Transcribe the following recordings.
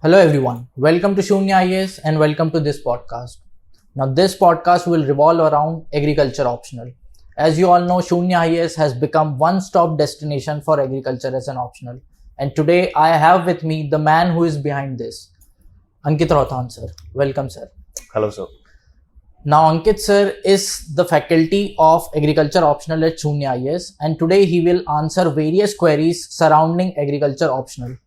Hello everyone, welcome to Sunya IAS and welcome to this podcast. Now this podcast will revolve around agriculture optional. As you all know, Sunya IAS has become one-stop destination for agriculture as an optional. And today I have with me the man who is behind this, Ankit Rauthan Sir. Welcome sir. Hello sir. Now Ankit Sir is the faculty of agriculture optional at Sunya IAS and today he will answer various queries surrounding agriculture optional.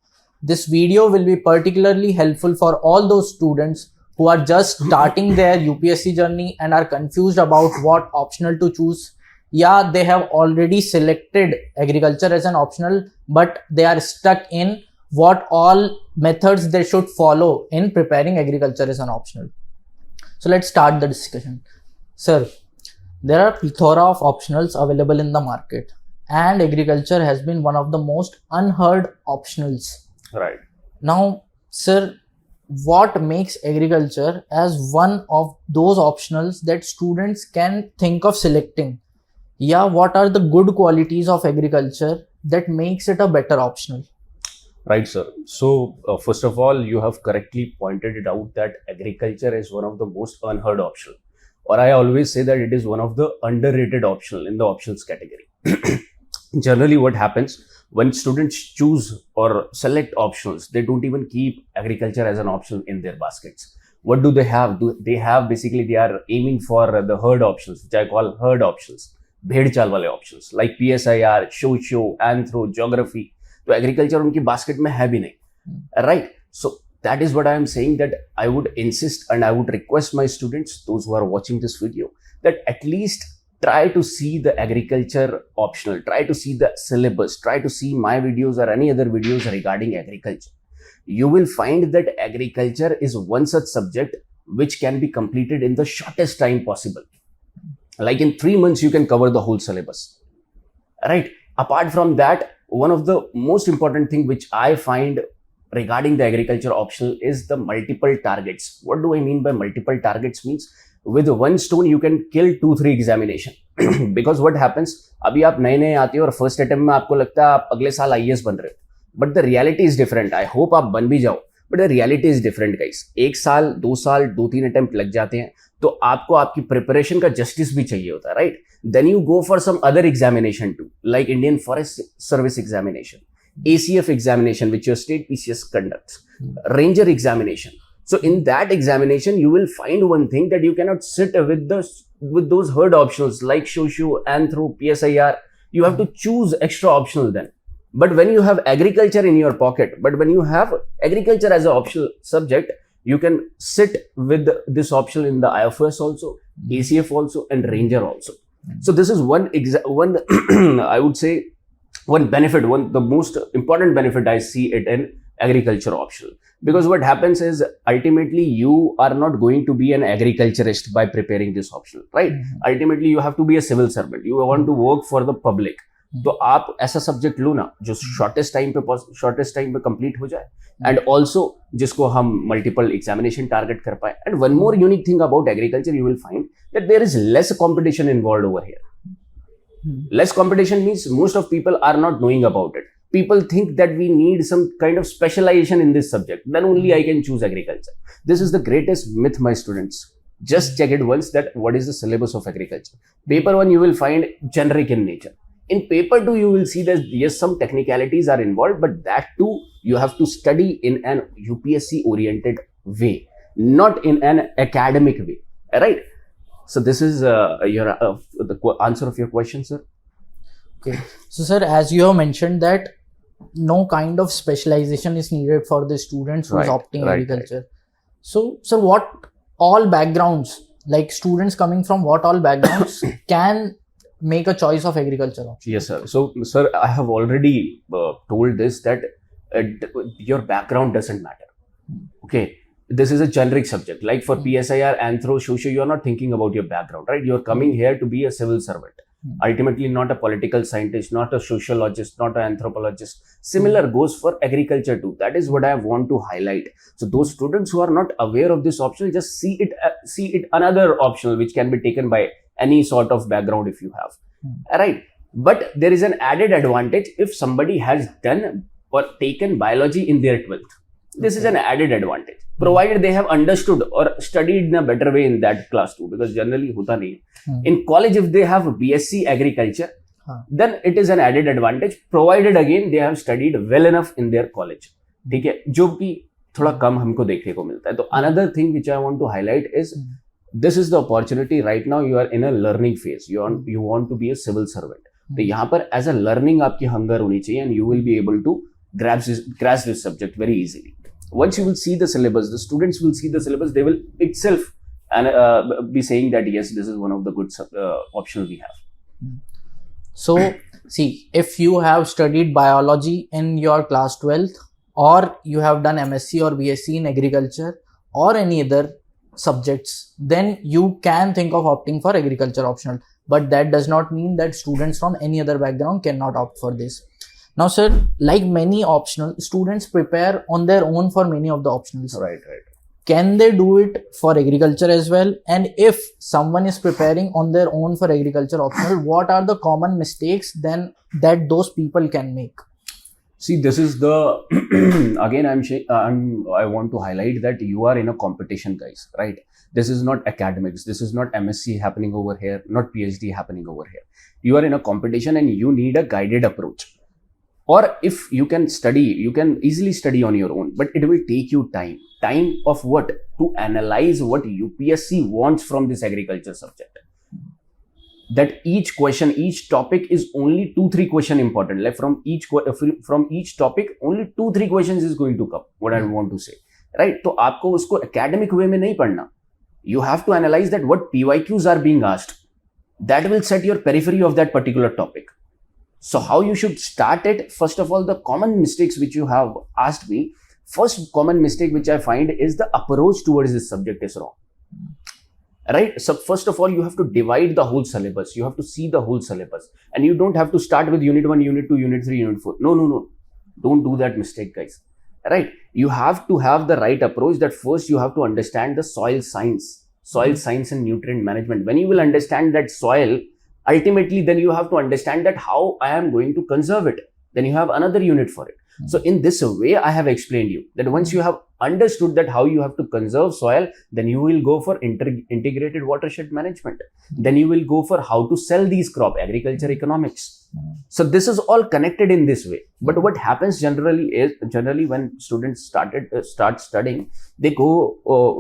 This video will be particularly helpful for all those students who are just starting their UPSC journey and are confused about what optional to choose. Yeah, they have already selected agriculture as an optional, but they are stuck in what all methods they should follow in preparing agriculture as an optional. So let's start the discussion. Sir, there are plethora of optionals available in the market and agriculture has been one of the most unheard optionals. Right. Now, sir, what makes agriculture as one of those optionals that students can think of selecting? Yeah, what are the good qualities of agriculture that makes it a better optional? Right, sir. So, first of all, you have correctly pointed it out that agriculture is one of the most unheard optional. Or I always say that it is one of the underrated optional in the options category. Generally, what happens when students choose or select optionals, they don't even keep agriculture as an option in their baskets. What do they have? They have basically, they are aiming for the herd options, which I call herd options, bhed chal wale options like PSIR, Shosho, Anthro, Geography. So agriculture उनकी basket में है भी नहीं, right? So that is what I am saying, that I would insist and I would request my students, those who are watching this video, that at least try to see the agriculture optional, try to see the syllabus, try to see my videos or any other videos regarding agriculture. You will find that agriculture is one such subject which can be completed in the shortest time possible. Like in 3 months, you can cover the whole syllabus, right? Apart from that, one of the most important thing which I find regarding the agriculture optional is the multiple targets. What do I mean by multiple targets? Means with one stone you can kill 2-3 examination. Because what happens, अभी आप नए नए आते हो और first attempt में आपको लगता है आप अगले साल आईएएस बन रहे हो, but the reality is different. I hope आप बन भी जाओ, but the reality is different guys. 1 साल 2 साल 2-3 अटेम्प्ट लग जाते हैं, तो आपको आपकी प्रिपरेशन का जस्टिस भी चाहिए होता है, right? Then you go for some other examination too, like Indian forest service examination, ACF examination which your state PCS conducts, ranger examination. So in that examination, you will find one thing, that you cannot sit with those herd optionals like Shoshu, Anthro, PSIR. You have to choose extra optional then. But when you have agriculture in your pocket, but when you have agriculture as an optional subject, you can sit with this optional in the IFS also, ACF also, and ranger also. So this is one I would say one benefit, the most important benefit I see it in agriculture optional. Because what happens is ultimately you are not going to be an agriculturist by preparing this optional, right? Ultimately you have to be a civil servant. You want to work for the public. तो आप ऐसा subject लो ना जो shortest time पे complete हो जाए, and also जिसको हम मल्टीपल एग्जामिनेशन टारगेट कर पाए. And one more unique thing about agriculture, you will find that there is less competition involved over here. Less competition means most of people are not knowing about it. People think that we need some kind of specialization in this subject. Then only I can choose agriculture. This is the greatest myth, my students. Just check it once, that what is the syllabus of agriculture. Paper 1 you will find generic in nature. In paper 2 you will see that yes, some technicalities are involved, but that too you have to study in an UPSC oriented way, not in an academic way, right? So this is the answer of your question, sir. Okay. So sir, as you have mentioned that no kind of specialization is needed for the students who is opting agriculture. Right. So sir, what all backgrounds, like students coming from what all backgrounds can make a choice of agriculture option? Yes, sir. So sir, I have already told this, that your background doesn't matter. Okay. This is a generic subject. Like for PSIR, Anthro, Shosho, you are not thinking about your background, right? You are coming here to be a civil servant. Ultimately, not a political scientist, not a sociologist, not an anthropologist. Similar goes for agriculture too. That is what I want to highlight. So those students who are not aware of this option, just see it another optional which can be taken by any sort of background if you have, right? But there is an added advantage if somebody has done or taken biology in their 12th. This is an added advantage, provided they have understood or studied in a better way in that class too, because generally hota nahi. In college, if they have BSc Agriculture, then it is an added advantage, provided again they have studied well enough in their college. ठीक है, जो कि थोड़ा कम हमको देखने को मिलता है. तो another thing which I want to highlight is this is the opportunity right now. You are in a learning phase. You want to be a civil servant. तो यहाँ पर as a learning आपकी hunger होनी चाहिए, and you will be able to grasp this subject very easily. Once you will see the syllabus, the students will see the syllabus, they will itself be saying that yes, this is one of the good options we have. So see, if you have studied biology in your class 12th, or you have done MSc or BSc in agriculture or any other subjects, then you can think of opting for agriculture optional. But that does not mean that students from any other background cannot opt for this. Now, sir, like many optional, students prepare on their own for many of the optionals. Right. Can they do it for agriculture as well? And if someone is preparing on their own for agriculture optional, what are the common mistakes then that those people can make? See, this is the again I want to highlight that you are in a competition, guys, right? This is not academics. This is not MSc happening over here, not PhD happening over here. You are in a competition and you need a guided approach. Or if you can study, you can easily study on your own, but it will take you time. Time of what? To analyze what UPSC wants from this agriculture subject. That each question, each topic is only 2-3 questions important. Like from each topic, only 2-3 questions is going to come. What I want to say, right? So, आपको उसको academic way में नहीं पढ़ना. You have to analyze that what PYQs are being asked. That will set your periphery of that particular topic. So, how you should start it? First of all, the common mistakes which you have asked me. First common mistake which I find is the approach towards this subject is wrong. Right? So first of all, you have to divide the whole syllabus. You have to see the whole syllabus. And you don't have to start with Unit 1, Unit 2, Unit 3, Unit 4. No. Don't do that mistake, guys. Right? You have to have the right approach that first you have to understand the soil science and nutrient management. When you will understand that soil, ultimately then you have to understand that how I am going to conserve it. Then you have another unit for it. So in this way, I have explained you that once you have understood that how you have to conserve soil, then you will go for integrated watershed management. Then you will go for how to sell these crop, agriculture economics. So this is all connected in this way. But what happens generally when students start studying, they go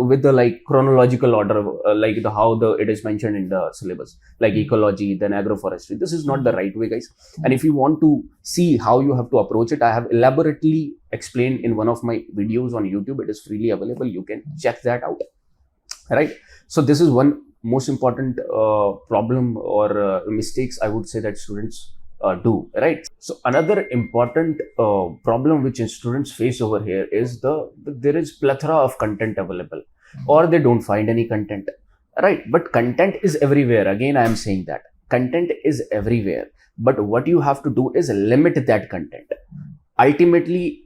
with the chronological order, it is mentioned in the syllabus, like ecology, then agroforestry. This is not the right way, guys. And if you want to see how you have to approach it, I have elaborately explained in one of my videos on YouTube. It is freely available. You can check that out. Right. So this is one most important problem or mistakes I would say that students do, right? So another important problem which students face over here is there is plethora of content available, or they don't find any content, right? But content is everywhere. Again, I am saying that content is everywhere, but what you have to do is limit that content. Ultimately,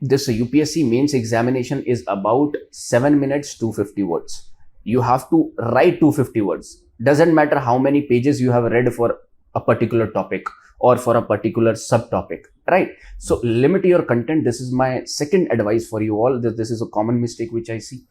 this UPSC mains examination is about 7 minutes, 250 words. You have to write 250 words. Doesn't matter how many pages you have read for a particular topic or for a particular subtopic, right? So limit your content. This is my second advice for you all. This is a common mistake which I see.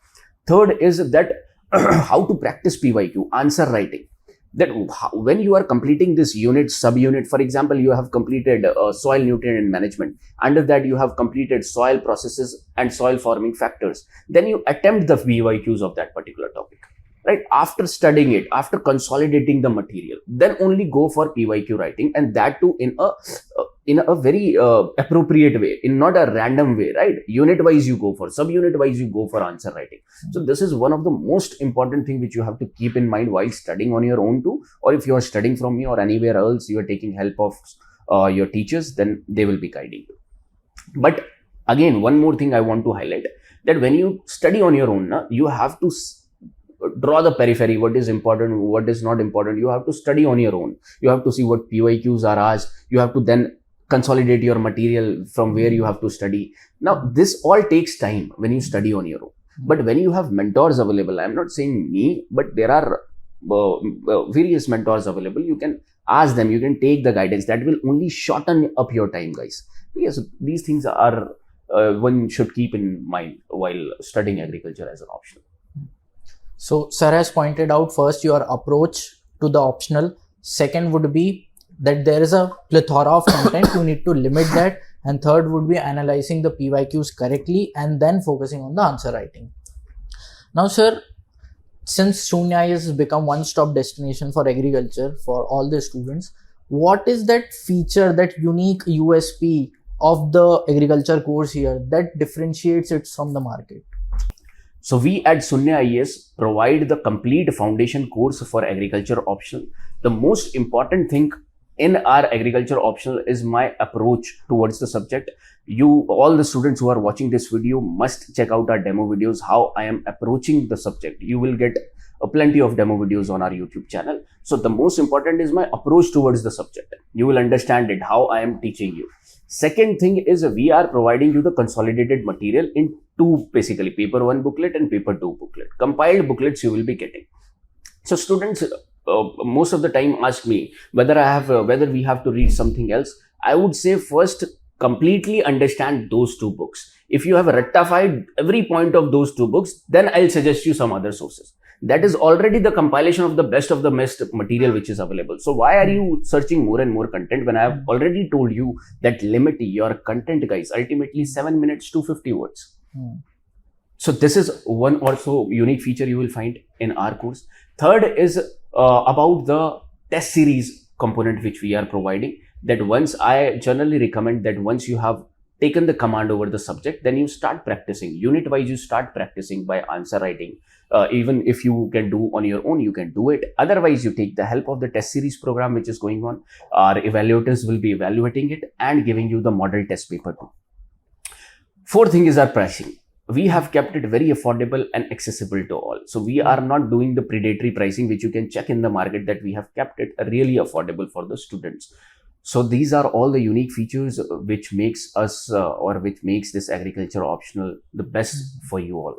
Third is that how to practice PYQ, answer writing. That when you are completing this unit, subunit, for example, you have completed soil nutrient management. Under that, you have completed soil processes and soil forming factors. Then you attempt the PYQs of that particular topic. Right? After studying it, after consolidating the material, then only go for PYQ writing, and that too in a very appropriate way, in not a random way, right? Unit wise you go for, subunit wise you go for answer writing. So this is one of the most important thing which you have to keep in mind while studying on your own too, or if you are studying from me or anywhere else, you are taking help of your teachers, then they will be guiding you. But again, one more thing I want to highlight, that when you study on your own, you have to draw the periphery, what is important, what is not important. You have to study on your own. You have to see what PYQs are asked. You have to then consolidate your material from where you have to study. Now, this all takes time when you study on your own. But when you have mentors available, I'm not saying me, but there are various mentors available. You can ask them, you can take the guidance. That will only shorten up your time, guys. Yes, these things are one should keep in mind while studying agriculture as an optional. So sir has pointed out, first your approach to the optional, second would be that there is a plethora of content, you need to limit that, and third would be analyzing the PYQs correctly and then focusing on the answer writing. Now sir, since Sunya IAS has become one-stop destination for agriculture for all the students, what is that feature, that unique USP of the agriculture course here that differentiates it from the market? So we at Sunya IAS provide the complete foundation course for agriculture optional. The most important thing in our agriculture optional is my approach towards the subject. You, all the students who are watching this video, must check out our demo videos, how I am approaching the subject. You will get plenty of demo videos on our YouTube channel. So the most important is my approach towards the subject. You will understand it, how I am teaching you. Second thing is we are providing you the consolidated material in two, basically paper 1 booklet and paper 2 booklet. Compiled booklets you will be getting. So students most of the time ask me whether we have to read something else. I would say first completely understand those two books. If you have rectified every point of those two books, then I'll suggest you some other sources. That is already the compilation of the best material which is available. So why are you searching more and more content when I have already told you that limit your content, guys, ultimately 7 minutes to 50 words. So this is one also unique feature you will find in our course. Third is about the test series component which we are providing. That once I generally recommend that once you have taken the command over the subject, then you start practicing. Unit wise, you start practicing by answer writing. Even if you can do on your own, you can do it. Otherwise, you take the help of the test series program which is going on. Our evaluators will be evaluating it and giving you the model test paper too. Fourth thing is our pricing. We have kept it very affordable and accessible to all. So we are not doing the predatory pricing, which you can check in the market, that we have kept it really affordable for the students. So these are all the unique features which makes us which makes this agriculture optional the best for you all.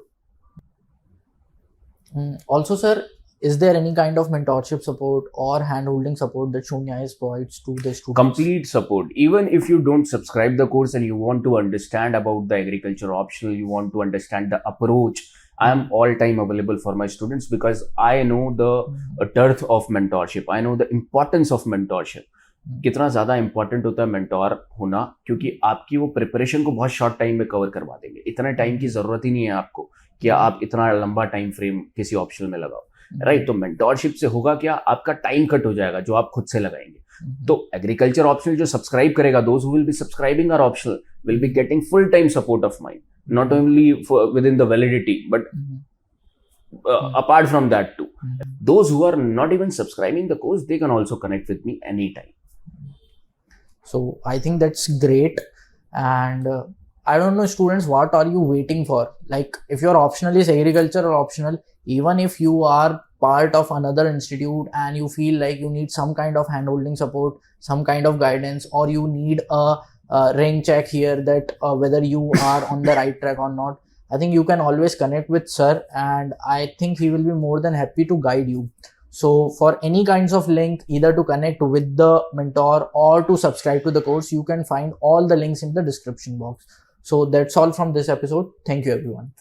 Also, sir, is there any kind of mentorship support or hand-holding support that Sunya IAS provides to the students? Complete support. Even if you don't subscribe the course and you want to understand about the agriculture optional, you want to understand the approach, I am all time available for my students because I know the dearth of mentorship. I know the importance of mentorship. कितना ज्यादा important होता है mentor होना, क्योंकि आपकी वो preparation को बहुत शॉर्ट टाइम में कवर करवा देंगे. इतना टाइम की जरूरत ही नहीं है आपको कि आप इतना लंबा टाइम फ्रेम किसी ऑप्शनल में लगाओ, राइट. तो मेंटोरशिप से होगा क्या, आपका टाइम कट हो जाएगा जो आप खुद से लगाएंगे. तो एग्रीकल्चर ऑप्शनल जो सब्सक्राइब करेगा, those who will be subscribing our optional will be getting full time support of mine, not only within the validity but apart from that too. Those who are not even subscribing the course, they can also connect with me anytime. So I think that's great. And I don't know, students, what are you waiting for? Like, if your optional is agriculture or optional, even if you are part of another institute and you feel like you need some kind of hand-holding support, some kind of guidance, or you need a rain check here that whether you are on the right track or not, I think you can always connect with sir, and I think he will be more than happy to guide you. So for any kinds of link, either to connect with the mentor or to subscribe to the course, you can find all the links in the description box. So that's all from this episode. Thank you, everyone.